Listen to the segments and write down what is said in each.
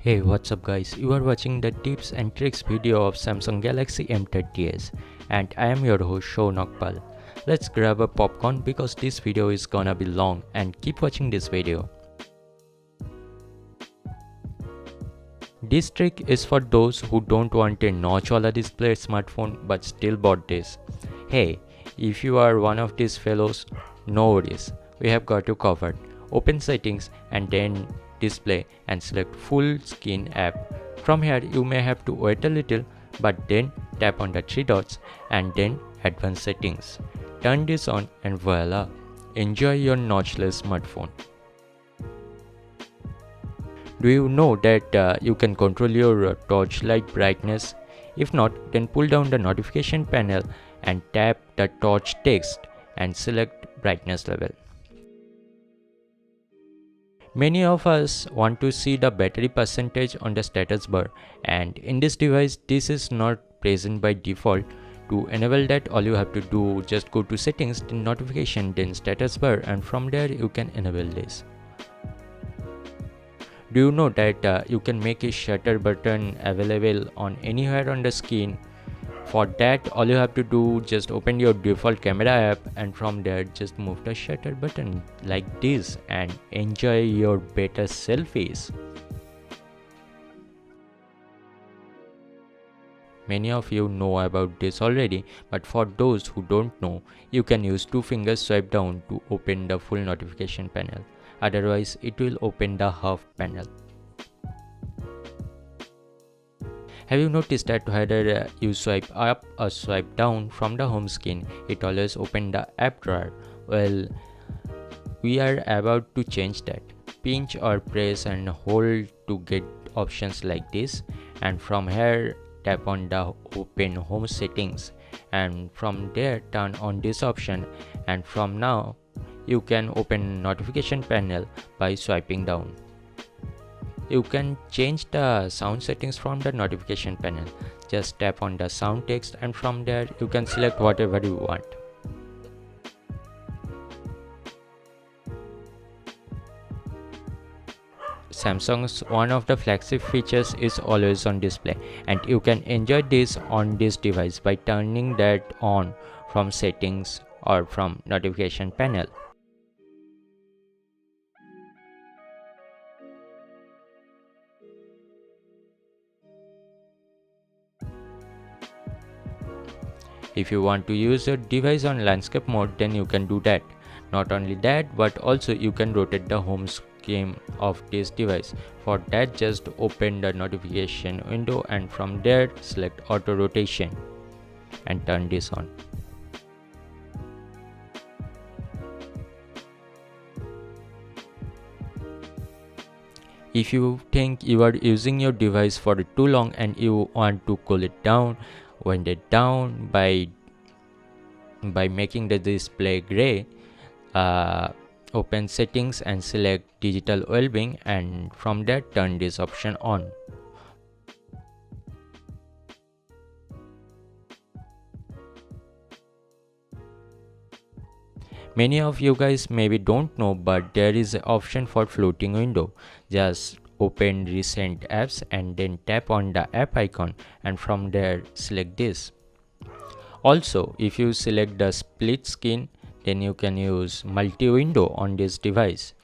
Hey, what's up guys? You are watching the tips and tricks video of Samsung Galaxy M30s and I am your host Sounak. Let's grab a popcorn because this video is gonna be long and keep watching this video. This trick is for those who don't want a notch-wala display smartphone but still bought this. Hey, if you are one of these fellows, no worries, we have got you covered. Open settings and then display and select full screen app. From here you may have to wait a little but then tap on the three dots and then advanced settings. Turn this on and voila, enjoy your notchless smartphone. Do you know that you can control your torchlight brightness? If not, then pull down the notification panel and tap the torch text and select brightness level. Many of us want to see the battery percentage on the status bar, and in this device this is not present by default. To enable that, all you have to do just go to settings, then notification, then status bar, and from there you can enable this. Do you know that you can make a shutter button available on anywhere on the screen? For that, all you have to do just open your default camera app and from there just move the shutter button like this and enjoy your better selfies. Many of you know about this already, but for those who don't know, you can use two fingers swipe down to open the full notification panel. Otherwise, it will open the half panel. Have you noticed that whether you swipe up or swipe down from the home screen, it always opens the app drawer? Well, we are about to change that. Pinch or press and hold to get options like this, and from here tap on the open home settings and from there turn on this option, and from now you can open notification panel by swiping down. You can change the sound settings from the notification panel. Just tap on the sound text and from there you can select whatever you want. Samsung's one of the flagship features is always on display, and you can enjoy this on this device by turning that on from settings or from notification panel. If you want to use your device on landscape mode, then you can do that. Not only that, but also you can rotate the home screen of this device. For that, just open the notification window and from there select auto rotation and turn this on. If you think you are using your device for too long and you want to cool it down, wind it down by making the display gray, open settings and select digital well-being and from there turn this option on. Many of you guys maybe don't know, but there is an option for floating window. Just open recent apps and then tap on the app icon and from there select this. Also, if you select the split screen, then you can use multi-window on this device.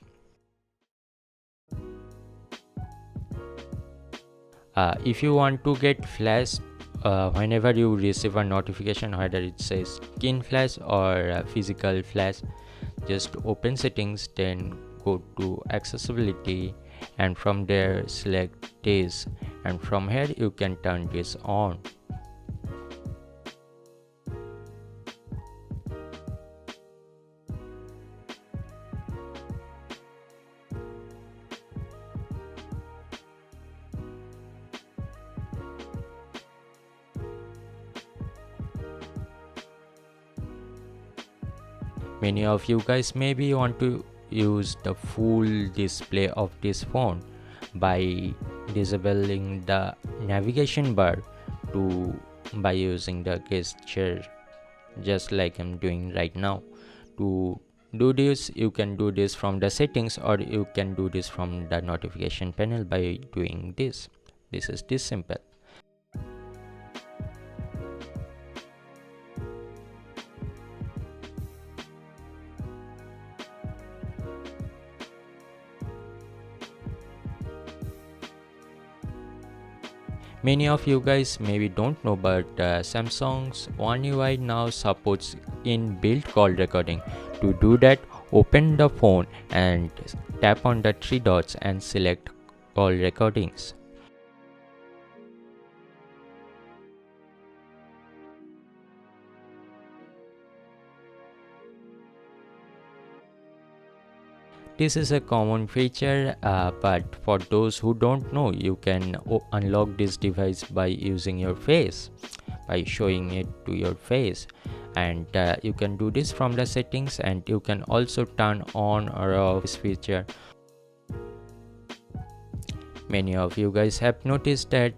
If you want to get flash whenever you receive a notification, whether it says screen flash or physical flash, just open settings, then go to accessibility and from there select this and from here you can turn this on. Many of you guys maybe want to use the full display of this phone by disabling the navigation bar by using the gesture just like I'm doing right now. To do this, you can do this from the settings, or you can do this from the notification panel by doing this. This is this simple. Many of you guys maybe don't know, but Samsung's OneUI now supports inbuilt call recording. To do that, open the phone and tap on the three dots and select call recordings. This is a common feature, but for those who don't know, you can unlock this device by using your face, by showing it to your face, and you can do this from the settings, and you can also turn on or off this feature. Many of you guys have noticed that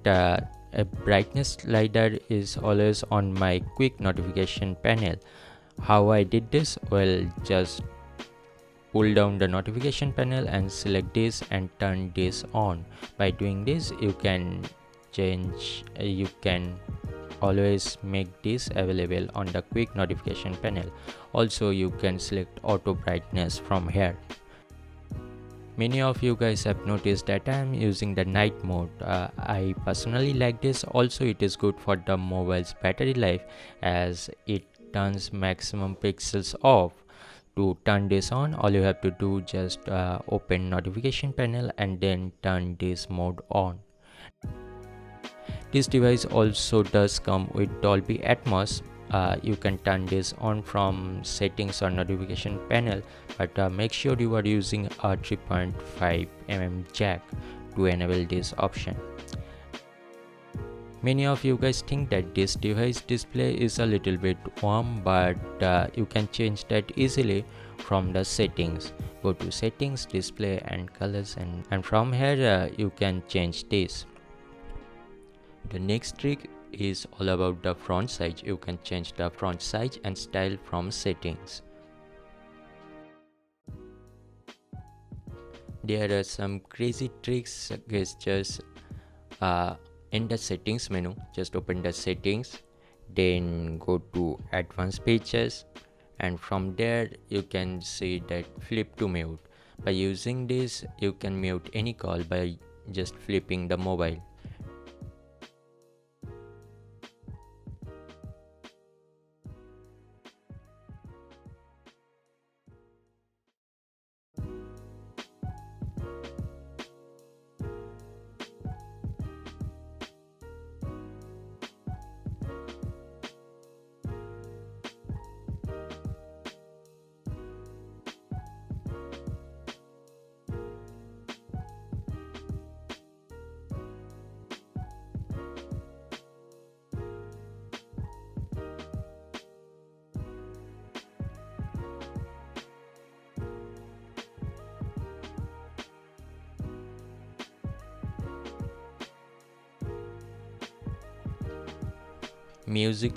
a brightness slider is always on my quick notification panel. How I did this? Well, just pull down the notification panel and select this and turn this on. By doing this, you can always make this available on the quick notification panel. Also, you can select auto brightness from here. Many of you guys have noticed that I am using the night mode. I personally like this. Also, it is good for the mobile's battery life as it turns maximum pixels off. To turn this on, all you have to do just open notification panel and then turn this mode on. This device also does come with Dolby ATMOS. You can turn this on from settings or notification panel, but make sure you are using a 3.5mm jack to enable this option. Many of you guys think that this device display is a little bit warm, but you can change that easily from the settings. Go to settings, display and colors, and from here you can change this. The next trick is all about the font size. You can change the font size and style from settings. There are some crazy tricks, gestures in the settings menu. Just open the settings, then go to advanced features, and from there you can see that flip to mute. By using this, you can mute any call by just flipping the mobile. Music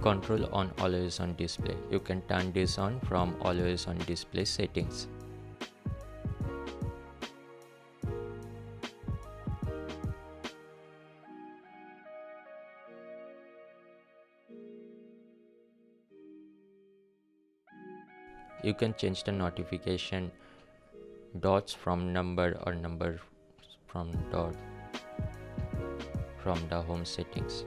control on always on display. You can turn this on from always on display settings. You can change the notification dots from number or number from dot from the home settings.